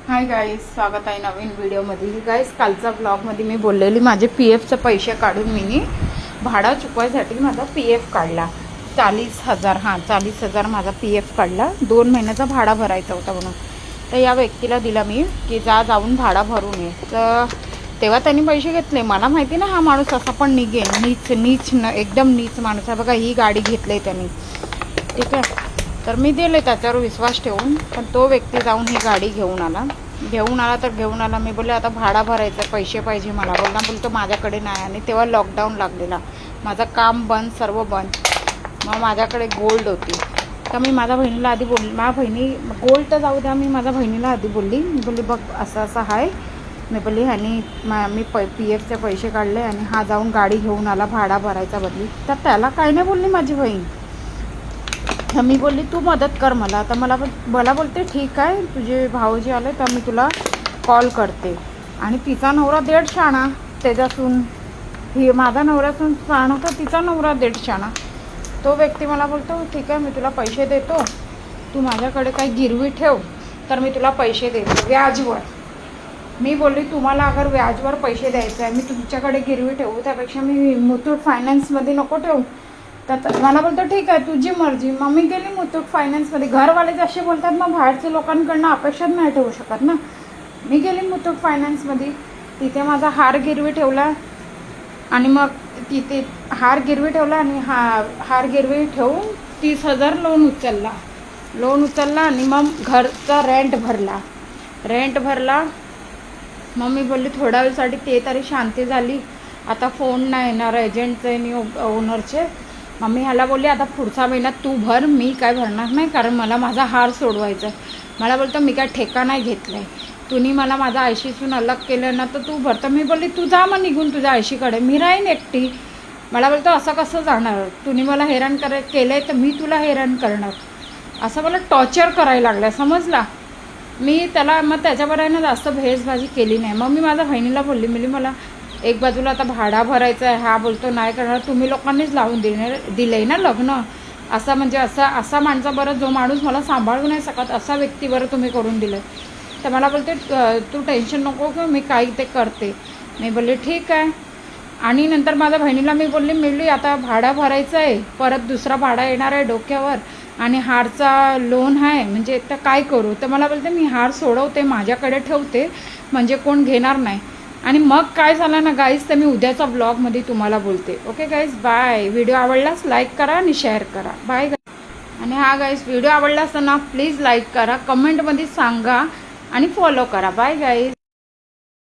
Hi guys, स्वागत आहे नवीन व्हिडिओमध्ये. गाईज, कालचा ब्लॉगमध्ये मी बोललेली माझे PFचे पैसे काढून मी भाडा चुकवायसाठी माझा PF काढला 40,000. 40,000 माझा PF काढला. 2 महिन्याचा भाडा भरायचा होता म्हणून. तर या व्यक्तीला दिला मी की जाऊन भाडा भरून ये. तर तेव्हा त्यांनी पैसे घेतले. मला माहिती ना हा माणूस असा पण निघेल, नीच एकदम नीच माणूस आहे. बघा, ही गाडी घेतली त्यांनी, ठीक आहे. तर मी दिले त्याच्यावर विश्वास ठेवून, पण तो व्यक्ती जाऊन ही गाडी घेऊन आला. मी बोलले आता भाडा भरायचा, पैसे पाहिजे मला. बोलतो माझ्याकडे नाही. आणि तेव्हा लॉकडाऊन लागलेला, माझं काम बंद, सर्व बंद. मग माझ्याकडे गोल्ड होती. तर मी माझ्या बहिणीला आधी बोलली, माझ्या बहिणी गोल्ड तर जाऊ द्या, मी माझ्या बहिणीला आधी बोलली. मी बोलली बघ असं असं आहे. मी बोलली ह्यानी मी PFचे पैसे काढले आणि हा जाऊन गाडी घेऊन आला भाडा भरायचा बदली. तर त्याला काय नाही बोलली माझी बहीण. तर मी बोलली तू मदत कर मला. तर मला बोलते ठीक आहे, तुझे भाऊजी आले तर मी तुला कॉल करते. आणि तिचा नवरा 1.5 शाणा, त्याच्यासून ही माझा नवऱ्यासून शाणा, तर तिचा नवरा 1.5 शाणा. तो व्यक्ती मला बोलतो ठीक आहे, मी तुला पैसे देतो, तू माझ्याकडे काही गिरवी ठेव तर मी तुला पैसे देतो व्याजवर. मी बोलली तुम्हाला अगर व्याजवर पैसे द्यायचे आहे, मी तुमच्याकडे गिरवी ठेवू त्यापेक्षा मी मुथूट फायनान्समध्ये नको ठेवू. तर मला बोलतो ठीक आहे, तुझी मर्जी. मग मी गेली मुथूट फायनान्समध्ये. घरवाले जसे बोलतात मग बाहेरच्या लोकांकडनं अपेक्षाच नाही ठेवू शकत ना. मी गेली मुथूट फायनान्समध्ये, तिथे माझा हार गिरवी ठेवला. आणि मग तिथे हार गिरवी ठेवला आणि हार गिरवी ठेवून 30,000 लोन उचलला. आणि मग घरचा रेंट भरला. मग मी बोलली थोड्या वेळसाठी ते तरी शांती झाली. आता फोन नाही येणार एजंटचे आणि ओनरचे. मग मी ह्याला बोलली आता पुढचा महिन्यात तू भर, मी काय भरणार नाही, कारण मला माझा हार सोडवायचा आहे. मला बोलतो मी काय ठेका नाही घेतला आहे, तुम्ही मला माझा आयशीसून अलग केलं ना तर तू भरतं. मी बोलली तू जा मग निघून तुझ्या आयशीकडे, मी राहीन एकटी. मला बोलतो असं कसं जाणार, तुम्ही मला हैराण केलं आहे तर मी तुला हैराण करणार. असं मला टॉर्चर करायला लागलं, समजला. मी त्याला मग त्याच्याबरोबर ना जास्त भेसबाजी केली नाही. मग मी माझ्या बहिणीला बोलली, मला एक बाजूला आता भाडा भरायचा आहे, हा बोलतो नाही करणार, तुम्ही लोकांनीच लावून दिलंय ना लग्न. असा म्हणजे असा माणसाबरोबर जो माणूस मला सांभाळू नाही शकत असा व्यक्तीबरोबर तुम्ही करून दिलं. तर मला बोलते तू टेन्शन नको की मी काही ते करते. मी बोलले ठीक आहे. आणि नंतर माझ्या बहिणीला मी बोलली आता भाडा भरायचं आहे, परत दुसरा भाडा येणार आहे डोक्यावर, आणि हारचा लोन आहे, म्हणजे तर काय करू. तर मला बोलते मी हार सोडवते, माझ्याकडे ठेवते, म्हणजे कोण घेणार नाही. आणि मग काय झालं ना गाईज, तर मी उद्याचा ब्लॉगमध्ये तुम्हाला बोलते. Okay guys, bye. व्हिडिओ आवडलास लाईक करा आणि शेअर करा. Bye guys. आणि गाईज, व्हिडिओ आवडला असता ना प्लीज लाईक करा, कमेंटमध्ये सांगा आणि फॉलो करा. Bye guys.